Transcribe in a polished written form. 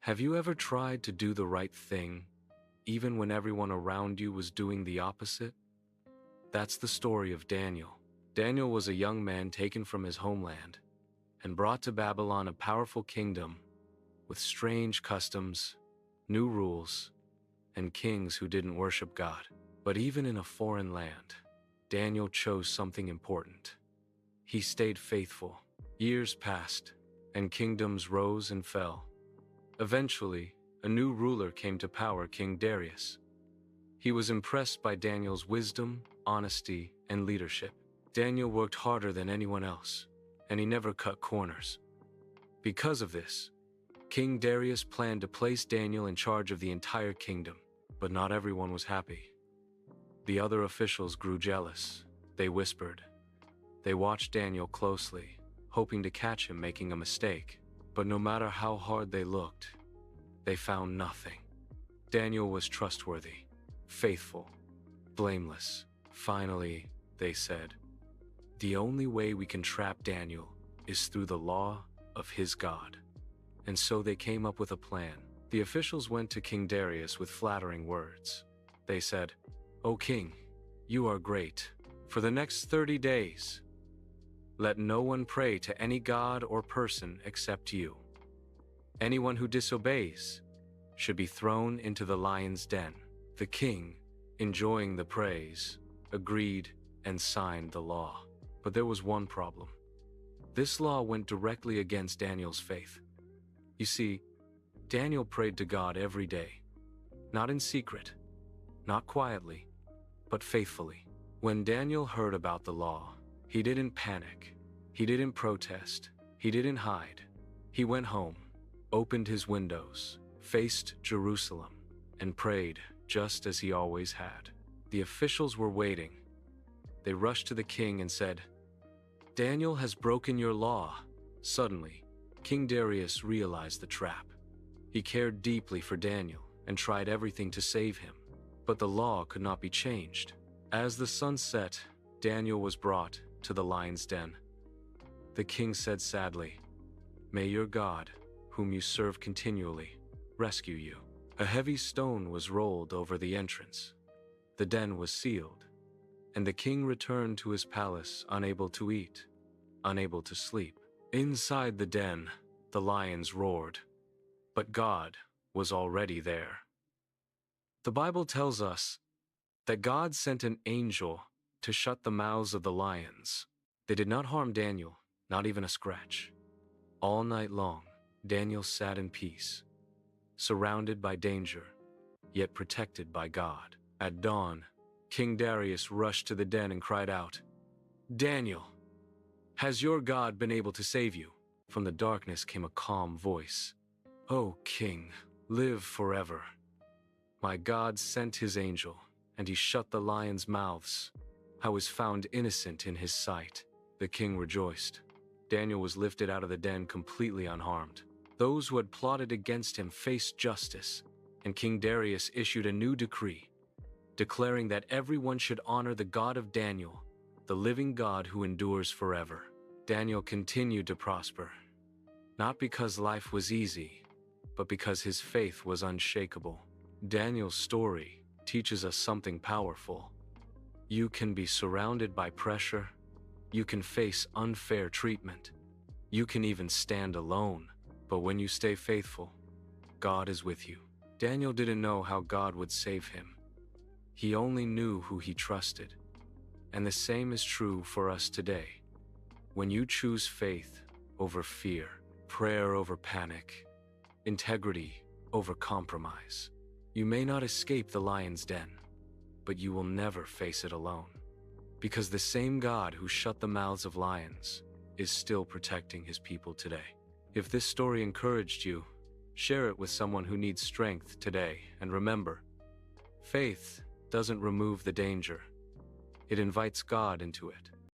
Have you ever tried to do the right thing, even when everyone around you was doing the opposite? That's the story of Daniel. Daniel was a young man taken from his homeland and brought to Babylon, a powerful kingdom with strange customs, new rules, and kings who didn't worship God. But even in a foreign land, Daniel chose something important. He stayed faithful. Years passed, and kingdoms rose and fell. Eventually, a new ruler came to power, King Darius. He was impressed by Daniel's wisdom, honesty, and leadership. Daniel worked harder than anyone else, and he never cut corners. Because of this, King Darius planned to place Daniel in charge of the entire kingdom, but not everyone was happy. The other officials grew jealous. They whispered. They watched Daniel closely, hoping to catch him making a mistake. But no matter how hard they looked, they found nothing. Daniel was trustworthy, faithful, blameless. Finally, they said, the only way we can trap Daniel is through the law of his God. And so they came up with a plan. The officials went to King Darius with flattering words. They said, "O king, you are great. For the next 30 days, let no one pray to any god or person except you. Anyone who disobeys should be thrown into the lion's den." The king, enjoying the praise, agreed and signed the law. But there was one problem. This law went directly against Daniel's faith. You see, Daniel prayed to God every day, not in secret, not quietly, but faithfully. When Daniel heard about the law, he didn't panic, he didn't protest, he didn't hide. He went home, opened his windows, faced Jerusalem, and prayed just as he always had. The officials were waiting. They rushed to the king and said, "Daniel has broken your law." Suddenly, King Darius realized the trap. He cared deeply for Daniel and tried everything to save him, but the law could not be changed. As the sun set, Daniel was brought to the lion's den. The king said sadly, "May your God, whom you serve continually, rescue you." A heavy stone was rolled over the entrance. The den was sealed, and the king returned to his palace, unable to eat, unable to sleep. Inside the den, the lions roared, but God was already there. The Bible tells us that God sent an angel to shut the mouths of the lions. They did not harm Daniel, not even a scratch. All night long, Daniel sat in peace, surrounded by danger, yet protected by God. At dawn, King Darius rushed to the den and cried out, "Daniel, has your God been able to save you?" From the darkness came a calm voice. "O king, live forever. My God sent his angel, and he shut the lions' mouths. I was found innocent in his sight." The king rejoiced. Daniel was lifted out of the den completely unharmed. Those who had plotted against him faced justice, and King Darius issued a new decree, declaring that everyone should honor the God of Daniel, the living God who endures forever. Daniel continued to prosper, not because life was easy, but because his faith was unshakable. Daniel's story teaches us something powerful. You can be surrounded by pressure, you can face unfair treatment, you can even stand alone, but when you stay faithful, God is with you. Daniel didn't know how God would save him. He only knew who he trusted. And the same is true for us today. When you choose faith over fear, prayer over panic, integrity over compromise, you may not escape the lion's den, but you will never face it alone. Because the same God who shut the mouths of lions is still protecting his people today. If this story encouraged you, share it with someone who needs strength today. And remember, faith doesn't remove the danger. It invites God into it.